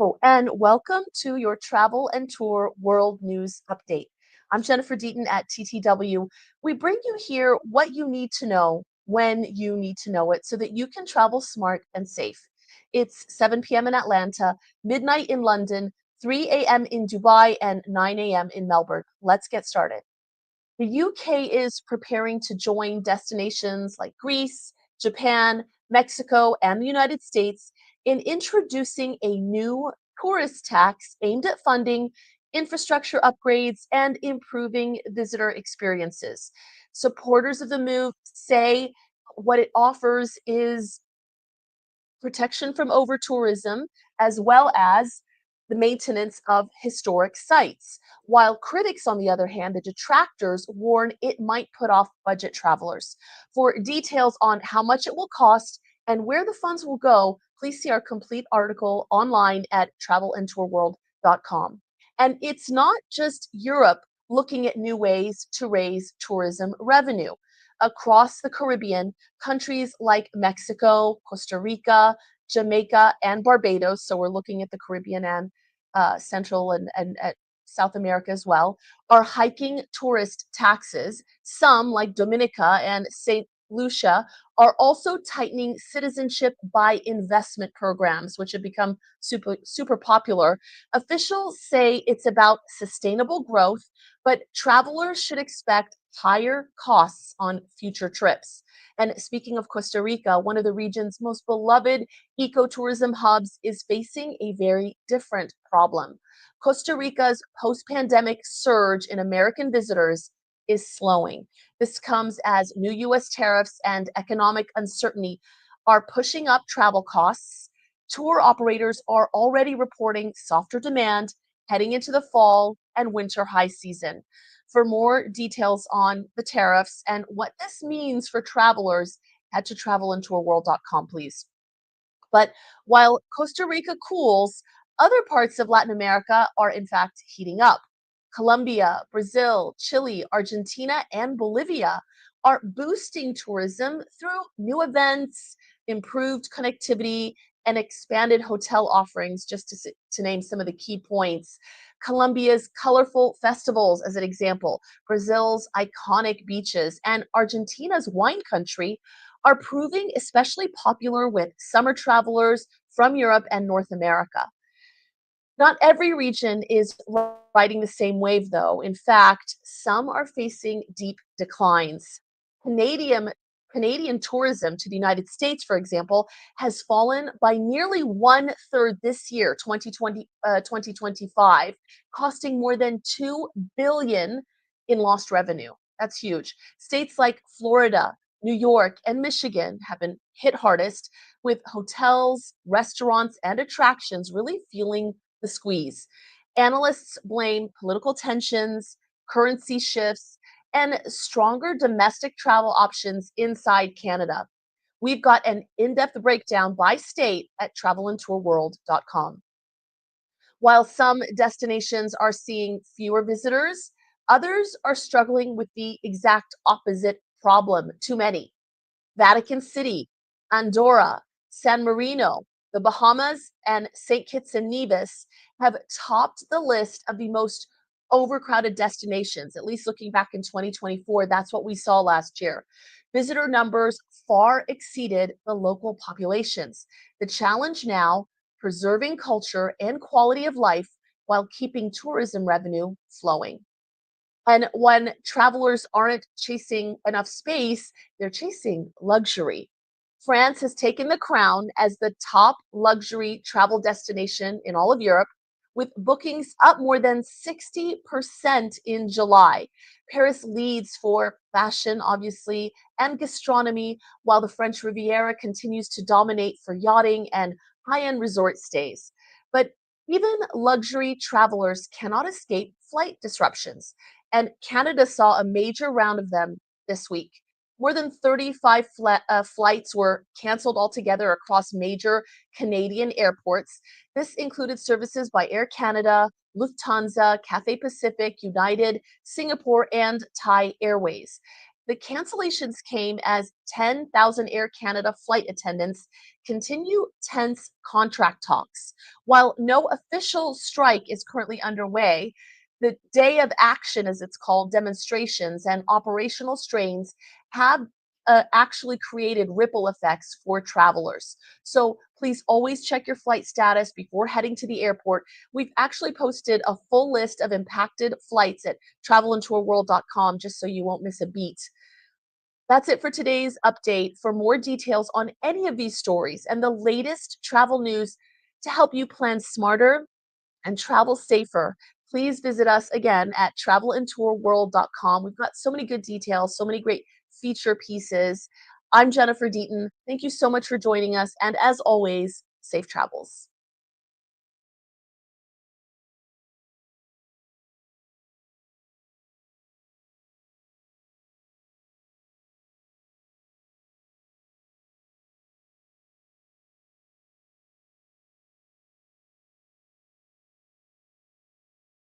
Oh, and welcome to your travel and tour world news update. I'm Jennifer Deaton at TTW. We bring you here what you need to know when you need to know it so that you can travel smart and safe. It's 7 p.m. in Atlanta, midnight in London, 3 a.m. in Dubai, and 9 a.m. in Melbourne. Let's get started. The UK is preparing to join destinations like Greece, Japan, Mexico, and the United States in introducing a new tourist tax aimed at funding infrastructure upgrades and improving visitor experiences. Supporters of the move say what it offers is protection from over tourism, as well as the maintenance of historic sites. While critics, on the other hand, the detractors, warn it might put off budget travelers. For details on how much it will cost and where the funds will go, please see our complete article online at travelandtourworld.com. And it's not just Europe looking at new ways to raise tourism revenue. Across the Caribbean, countries like Mexico, Costa Rica, Jamaica, and Barbados, so we're looking at the Caribbean and Central and South America as well, are hiking tourist taxes. Some, like Dominica and St. Lucia, are also tightening citizenship by investment programs, which have become super popular. Officials say it's about sustainable growth, but travelers should expect higher costs on future trips. And speaking of Costa Rica, one of the region's most beloved ecotourism hubs is facing a very different problem. Costa Rica's post pandemic surge in American visitors is slowing. This comes as new US tariffs and economic uncertainty are pushing up travel costs. Tour operators are already reporting softer demand heading into the fall and winter high season. For more details on the tariffs and what this means for travelers, head to travelandtourworld.com, please. But while Costa Rica cools, other parts of Latin America are in fact heating up. Colombia, Brazil, Chile, Argentina, and Bolivia are boosting tourism through new events, improved connectivity, and expanded hotel offerings, just to name some of the key points. Colombia's colorful festivals, as an example, Brazil's iconic beaches, and Argentina's wine country are proving especially popular with summer travelers from Europe and North America. Not every region is riding the same wave, though. In fact, some are facing deep declines. Canadian Canadian tourism to the United States, for example, has fallen by nearly one third this year, 2025, costing more than 2 billion in lost revenue. That's huge. States like Florida, New York, and Michigan have been hit hardest, with hotels, restaurants, and attractions really feeling the squeeze. Analysts blame political tensions, currency shifts, and stronger domestic travel options inside Canada. We've got an in depth breakdown by state at travelandtourworld.com. While some destinations are seeing fewer visitors, others are struggling with the exact opposite problem: too many. Vatican City, Andorra, San Marino, the Bahamas, and St. Kitts and Nevis have topped the list of the most overcrowded destinations, at least looking back in 2024. That's what we saw last year. Visitor numbers far exceeded the local populations. The challenge now, preserving culture and quality of life while keeping tourism revenue flowing. And when travelers aren't chasing enough space, they're chasing luxury. France has taken the crown as the top luxury travel destination in all of Europe, with bookings up more than 60% in July. Paris leads for fashion, obviously, and gastronomy, while the French Riviera continues to dominate for yachting and high end resort stays. But even luxury travelers cannot escape flight disruptions, and Canada saw a major round of them this week. More than 35 flights were canceled altogether across major Canadian airports. This included services by Air Canada, Lufthansa, Cathay Pacific, United, Singapore, and Thai Airways. The cancellations came as 10,000 Air Canada flight attendants continue tense contract talks. While no official strike is currently underway, the day of action, as it's called, demonstrations and operational strains have actually created ripple effects for travelers. So please always check your flight status before heading to the airport. We've actually posted a full list of impacted flights at travelandtourworld.com just so you won't miss a beat. That's it for today's update. For more details on any of these stories and the latest travel news to help you plan smarter and travel safer, please visit us again at travelandtourworld.com. We've got so many good details, so many great feature pieces. I'm Jennifer Deaton. Thank you so much for joining us. And as always, safe travels.